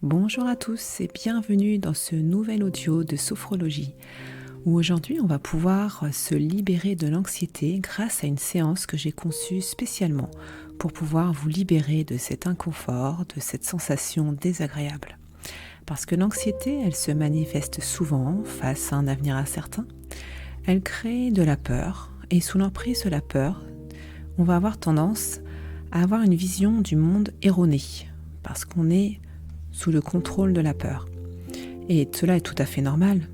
Bonjour à tous et bienvenue dans ce nouvel audio de sophrologie où aujourd'hui on va pouvoir se libérer de l'anxiété grâce à une séance que j'ai conçue spécialement pour pouvoir vous libérer de cet inconfort, de cette sensation désagréable. Parce que l'anxiété, elle se manifeste souvent face à un avenir incertain. Elle crée de la peur et sous l'emprise de la peur, on va avoir tendance à avoir une vision du monde erronée parce qu'on est sous le contrôle de la peur. Et cela est tout à fait normal,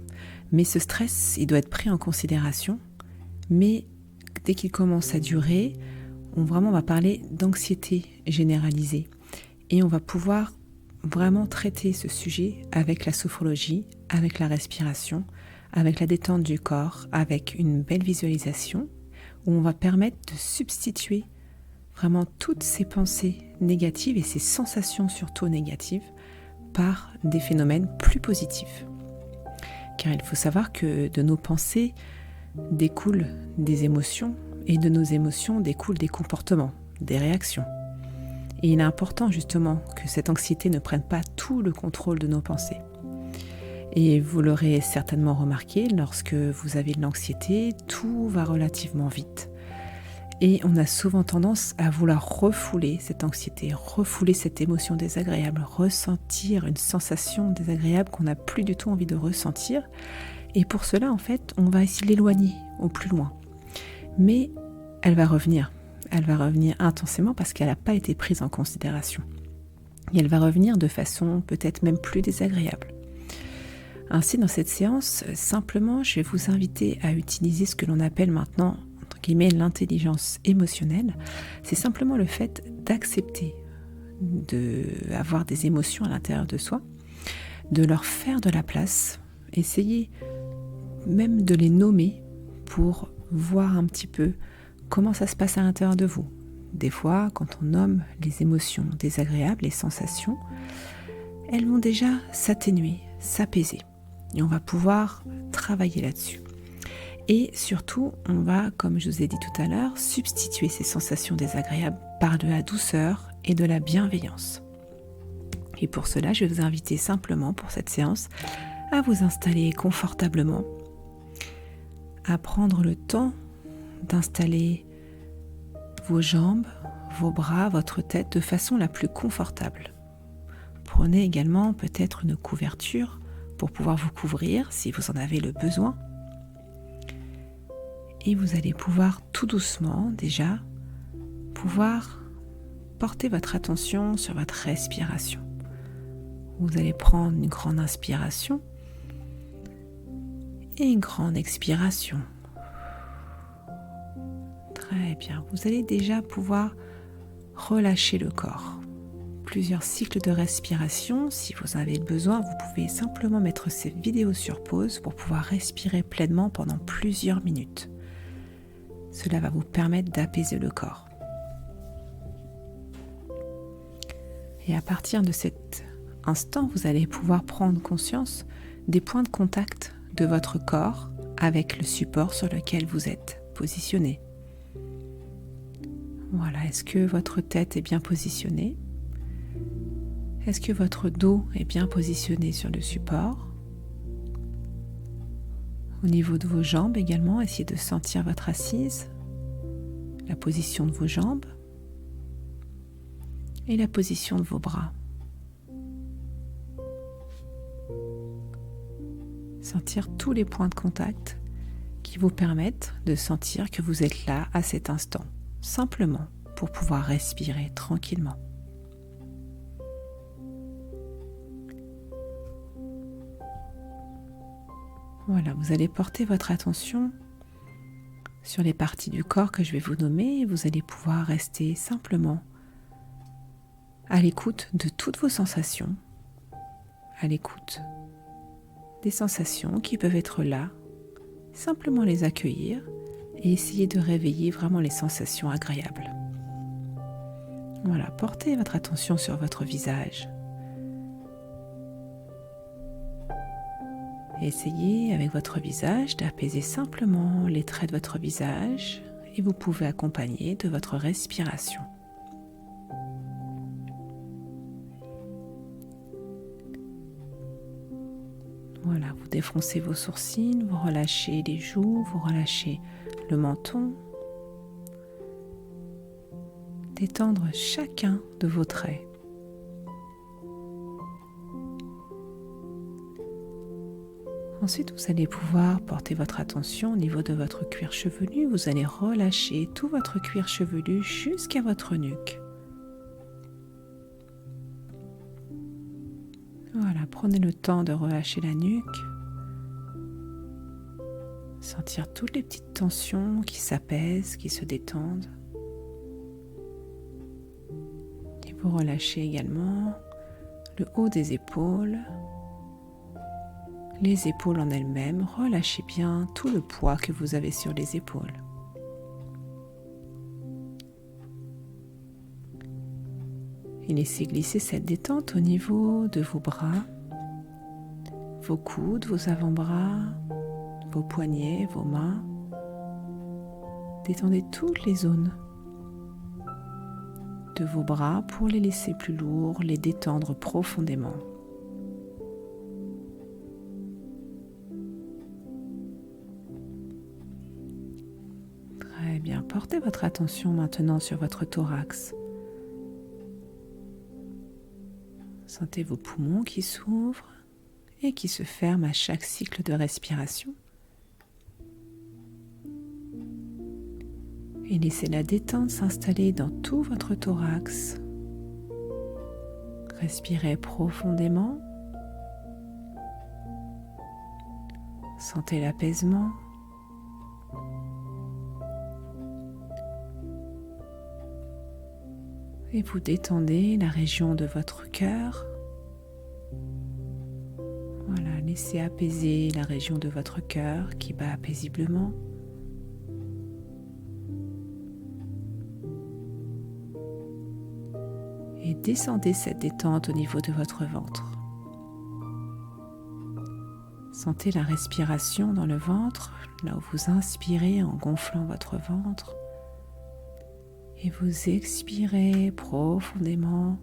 mais ce stress, il doit être pris en considération, mais dès qu'il commence à durer, on va parler d'anxiété généralisée et on va pouvoir vraiment traiter ce sujet avec la sophrologie, avec la respiration, avec la détente du corps, avec une belle visualisation où on va permettre de substituer vraiment toutes ces pensées négatives et ces sensations surtout négatives par des phénomènes plus positifs. Car il faut savoir que de nos pensées découlent des émotions et de nos émotions découlent des comportements, des réactions. Et il est important justement que cette anxiété ne prenne pas tout le contrôle de nos pensées. Et vous l'aurez certainement remarqué, lorsque vous avez de l'anxiété, tout va relativement vite. Et on a souvent tendance à vouloir refouler cette anxiété, refouler cette émotion désagréable, ressentir une sensation désagréable qu'on n'a plus du tout envie de ressentir. Et pour cela, en fait, on va essayer de l'éloigner au plus loin. Mais elle va revenir intensément parce qu'elle n'a pas été prise en considération. Et elle va revenir de façon peut-être même plus désagréable. Ainsi, dans cette séance, simplement, je vais vous inviter à utiliser ce que l'on appelle maintenant l'intelligence émotionnelle. C'est simplement le fait d'accepter d'avoir des émotions à l'intérieur de soi, de leur faire de la place, essayer même de les nommer pour voir un petit peu comment ça se passe à l'intérieur de vous. Des fois, quand on nomme les émotions désagréables, les sensations, elles vont déjà s'atténuer, s'apaiser. Et on va pouvoir travailler là-dessus. Et surtout, on va, comme je vous ai dit tout à l'heure, substituer ces sensations désagréables par de la douceur et de la bienveillance. Et pour cela, je vais vous inviter simplement pour cette séance à vous installer confortablement, à prendre le temps d'installer vos jambes, vos bras, votre tête de façon la plus confortable. Prenez également peut-être une couverture pour pouvoir vous couvrir si vous en avez le besoin. Et vous allez pouvoir tout doucement déjà pouvoir porter votre attention sur votre respiration. Vous allez prendre une grande inspiration et une grande expiration. Très bien, vous allez déjà pouvoir relâcher le corps. Plusieurs cycles de respiration, si vous en avez besoin, vous pouvez simplement mettre cette vidéo sur pause pour pouvoir respirer pleinement pendant plusieurs minutes. Cela va vous permettre d'apaiser le corps. Et à partir de cet instant, vous allez pouvoir prendre conscience des points de contact de votre corps avec le support sur lequel vous êtes positionné. Voilà, est-ce que votre tête est bien positionnée? Est-ce que votre dos est bien positionné sur le support? Au niveau de vos jambes également, essayez de sentir votre assise, la position de vos jambes et la position de vos bras. Sentir tous les points de contact qui vous permettent de sentir que vous êtes là à cet instant, simplement pour pouvoir respirer tranquillement. Voilà, vous allez porter votre attention sur les parties du corps que je vais vous nommer et vous allez pouvoir rester simplement à l'écoute de toutes vos sensations, à l'écoute des sensations qui peuvent être là, simplement les accueillir et essayer de réveiller vraiment les sensations agréables. Voilà, portez votre attention sur votre visage. Essayez avec votre visage d'apaiser simplement les traits de votre visage et vous pouvez accompagner de votre respiration. Voilà, vous défroncez vos sourcils, vous relâchez les joues, vous relâchez le menton. Détendre chacun de vos traits. Ensuite, vous allez pouvoir porter votre attention au niveau de votre cuir chevelu. Vous allez relâcher tout votre cuir chevelu jusqu'à votre nuque. Voilà, prenez le temps de relâcher la nuque. Sentir toutes les petites tensions qui s'apaisent, qui se détendent. Et vous relâchez également le haut des épaules. Les épaules en elles-mêmes, relâchez bien tout le poids que vous avez sur les épaules. Et laissez glisser cette détente au niveau de vos bras, vos coudes, vos avant-bras, vos poignets, vos mains. Détendez toutes les zones de vos bras pour les laisser plus lourds, les détendre profondément. Très bien, portez votre attention maintenant sur votre thorax. Sentez vos poumons qui s'ouvrent et qui se ferment à chaque cycle de respiration. Et laissez la détente s'installer dans tout votre thorax. Respirez profondément. Sentez l'apaisement. Et vous détendez la région de votre cœur. Voilà, laissez apaiser la région de votre cœur qui bat paisiblement. Et descendez cette détente au niveau de votre ventre. Sentez la respiration dans le ventre, là où vous inspirez en gonflant votre ventre. Et vous expirez profondément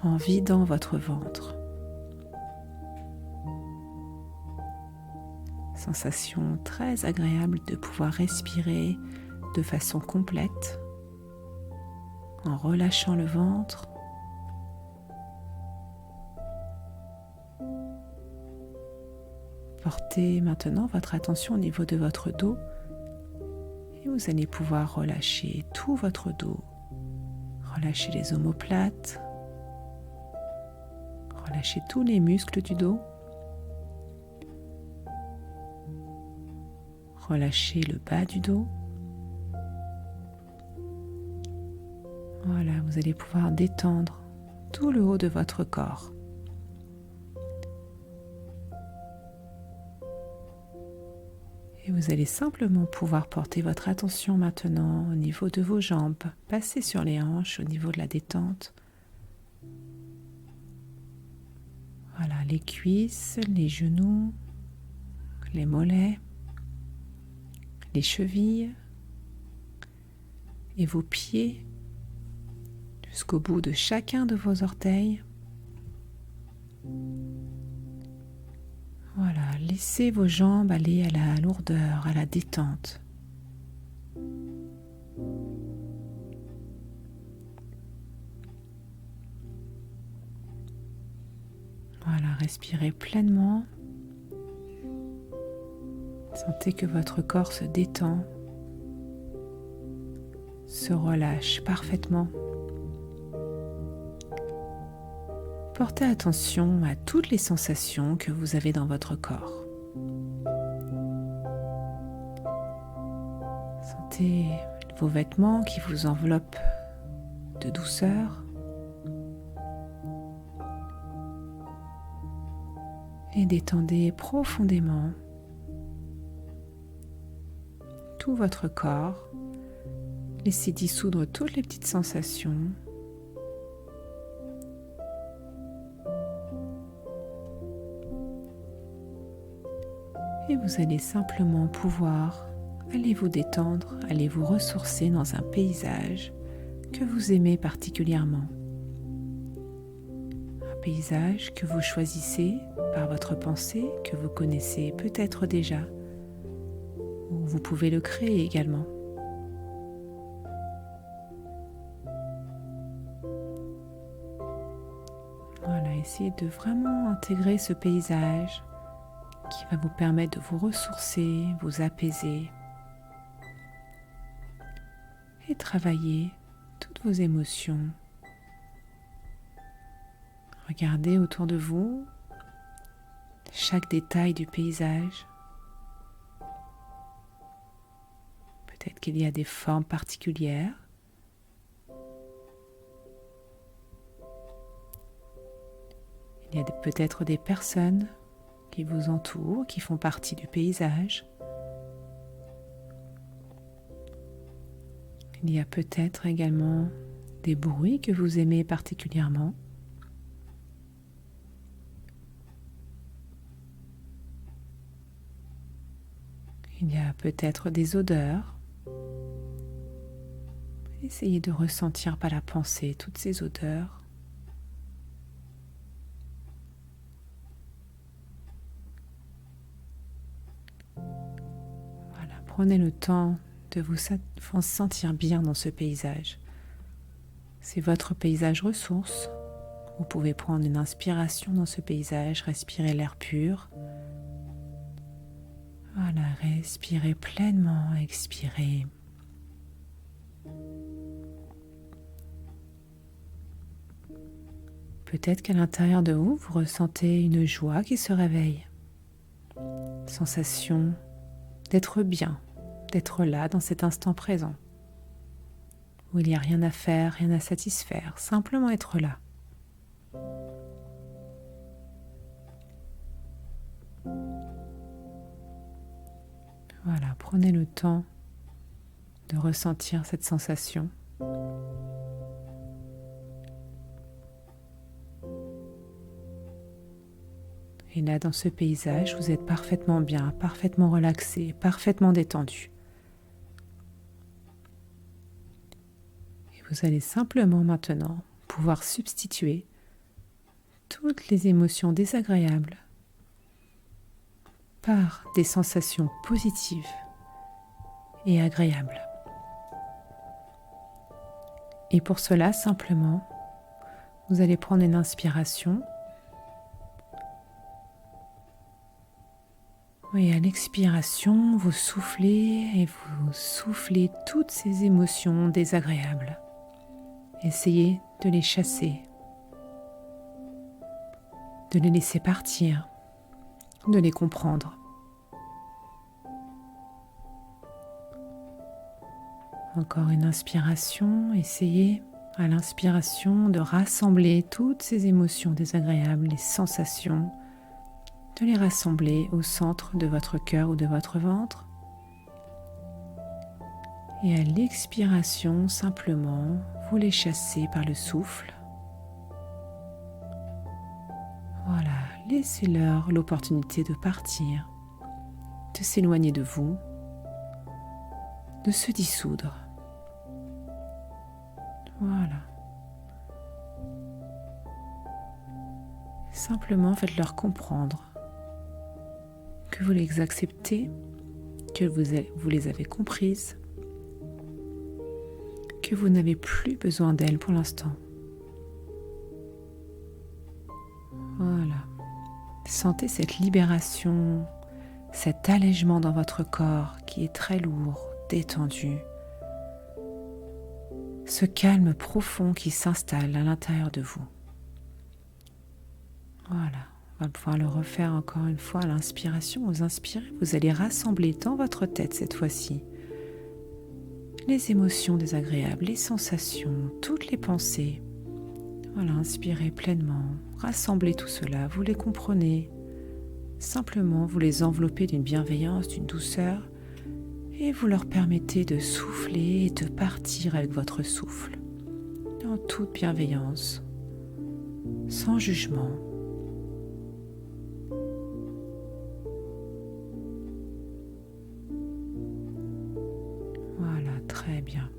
en vidant votre ventre. Sensation très agréable de pouvoir respirer de façon complète en relâchant le ventre. Portez maintenant votre attention au niveau de votre dos. Et vous allez pouvoir relâcher tout votre dos. Relâchez les omoplates. Relâchez tous les muscles du dos. Relâchez le bas du dos. Voilà, vous allez pouvoir détendre tout le haut de votre corps. Et vous allez simplement pouvoir porter votre attention maintenant au niveau de vos jambes, passer sur les hanches au niveau de la détente. Voilà, les cuisses, les genoux, les mollets, les chevilles et vos pieds jusqu'au bout de chacun de vos orteils. Voilà, laissez vos jambes aller à la lourdeur, à la détente. Voilà, respirez pleinement. Sentez que votre corps se détend, se relâche parfaitement. Portez attention à toutes les sensations que vous avez dans votre corps. Sentez vos vêtements qui vous enveloppent de douceur. Et détendez profondément tout votre corps. Laissez dissoudre toutes les petites sensations. Et vous allez simplement pouvoir aller vous détendre, aller vous ressourcer dans un paysage que vous aimez particulièrement. Un paysage que vous choisissez par votre pensée, que vous connaissez peut-être déjà, ou vous pouvez le créer également. Voilà, essayez de vraiment intégrer ce paysage qui va vous permettre de vous ressourcer, vous apaiser et travailler toutes vos émotions. Regardez autour de vous chaque détail du paysage. Peut-être qu'il y a des formes particulières. Il y a peut-être des personnes qui vous entourent, qui font partie du paysage. Il y a peut-être également des bruits que vous aimez particulièrement. Il y a peut-être des odeurs. Essayez de ressentir par la pensée toutes ces odeurs. Voilà, prenez le temps de vous sentir bien dans ce paysage. C'est votre paysage ressource. Vous pouvez prendre une inspiration dans ce paysage, respirer l'air pur. Voilà, respirez pleinement, expirez. Peut-être qu'à l'intérieur de vous, vous ressentez une joie qui se réveille. Sensation d'être bien, d'être là dans cet instant présent, où il n'y a rien à faire, rien à satisfaire, simplement être là. Voilà, prenez le temps de ressentir cette sensation. Et là, dans ce paysage, vous êtes parfaitement bien, parfaitement relaxé, parfaitement détendu. Et vous allez simplement maintenant pouvoir substituer toutes les émotions désagréables par des sensations positives et agréables. Et pour cela, simplement, vous allez prendre une inspiration et à l'expiration, vous soufflez et vous soufflez toutes ces émotions désagréables. Essayez de les chasser, de les laisser partir, de les comprendre. Encore une inspiration, essayez à l'inspiration de rassembler toutes ces émotions désagréables, les sensations, de les rassembler au centre de votre cœur ou de votre ventre. Et à l'expiration, simplement, vous les chassez par le souffle. Voilà, laissez-leur l'opportunité de partir, de s'éloigner de vous, de se dissoudre. Voilà. Simplement faites-leur comprendre que vous les acceptez, que vous les avez comprises, que vous n'avez plus besoin d'elles pour l'instant. Voilà. Sentez cette libération, cet allègement dans votre corps qui est très lourd, détendu. Ce calme profond qui s'installe à l'intérieur de vous. Voilà. On va pouvoir le refaire encore une fois à l'inspiration. Vous inspirez, vous allez rassembler dans votre tête cette fois-ci les émotions désagréables, les sensations, toutes les pensées. Voilà, inspirez pleinement, rassemblez tout cela, vous les comprenez. Simplement, vous les enveloppez d'une bienveillance, d'une douceur et vous leur permettez de souffler et de partir avec votre souffle, en toute bienveillance, sans jugement. Voilà, très bien.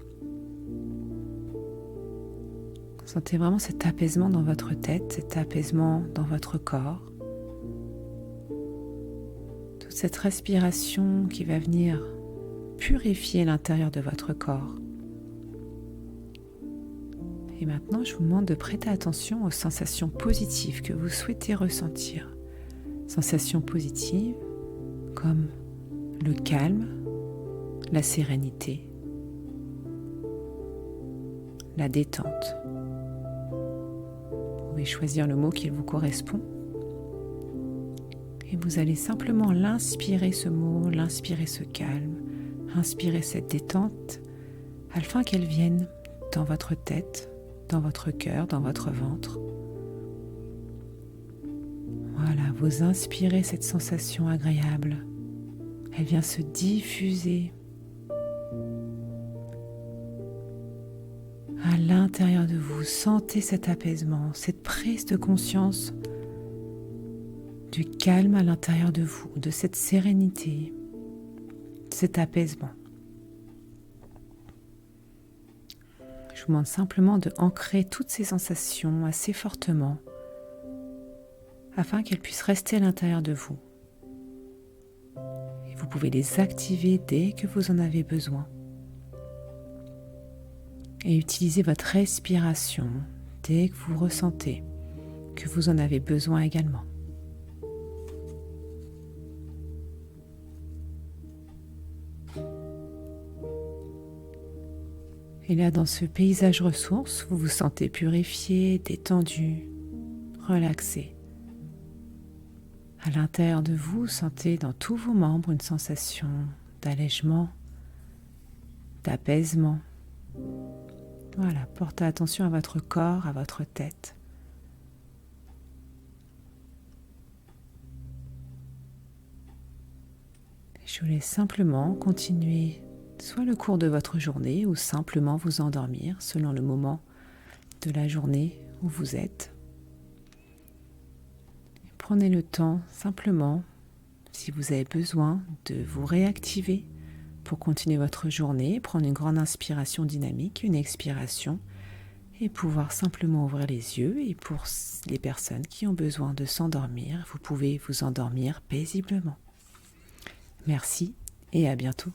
Sentez vraiment cet apaisement dans votre tête, cet apaisement dans votre corps. Toute cette respiration qui va venir purifier l'intérieur de votre corps. Et maintenant, je vous demande de prêter attention aux sensations positives que vous souhaitez ressentir. Sensations positives comme le calme, la sérénité, la détente. Vous pouvez choisir le mot qui vous correspond. Et vous allez simplement l'inspirer ce mot, l'inspirer ce calme, inspirer cette détente, afin qu'elle vienne dans votre tête, dans votre cœur, dans votre ventre. Voilà, vous inspirez cette sensation agréable. Elle vient se diffuser à l'intérieur de vous. Sentez cet apaisement, cette prise de conscience du calme à l'intérieur de vous, de cette sérénité, cet apaisement. Je vous demande simplement de ancrer toutes ces sensations assez fortement afin qu'elles puissent rester à l'intérieur de vous. Et vous pouvez les activer dès que vous en avez besoin. Et utilisez votre respiration dès que vous ressentez que vous en avez besoin également. Et là, dans ce paysage ressource, vous vous sentez purifié, détendu, relaxé. À l'intérieur de vous, sentez dans tous vos membres une sensation d'allègement, d'apaisement. Voilà, portez attention à votre corps, à votre tête. Je vous laisse simplement continuer soit le cours de votre journée ou simplement vous endormir selon le moment de la journée où vous êtes. Prenez le temps simplement, si vous avez besoin, de vous réactiver pour continuer votre journée, prendre une grande inspiration dynamique, une expiration et pouvoir simplement ouvrir les yeux. Et pour les personnes qui ont besoin de s'endormir, vous pouvez vous endormir paisiblement. Merci et à bientôt.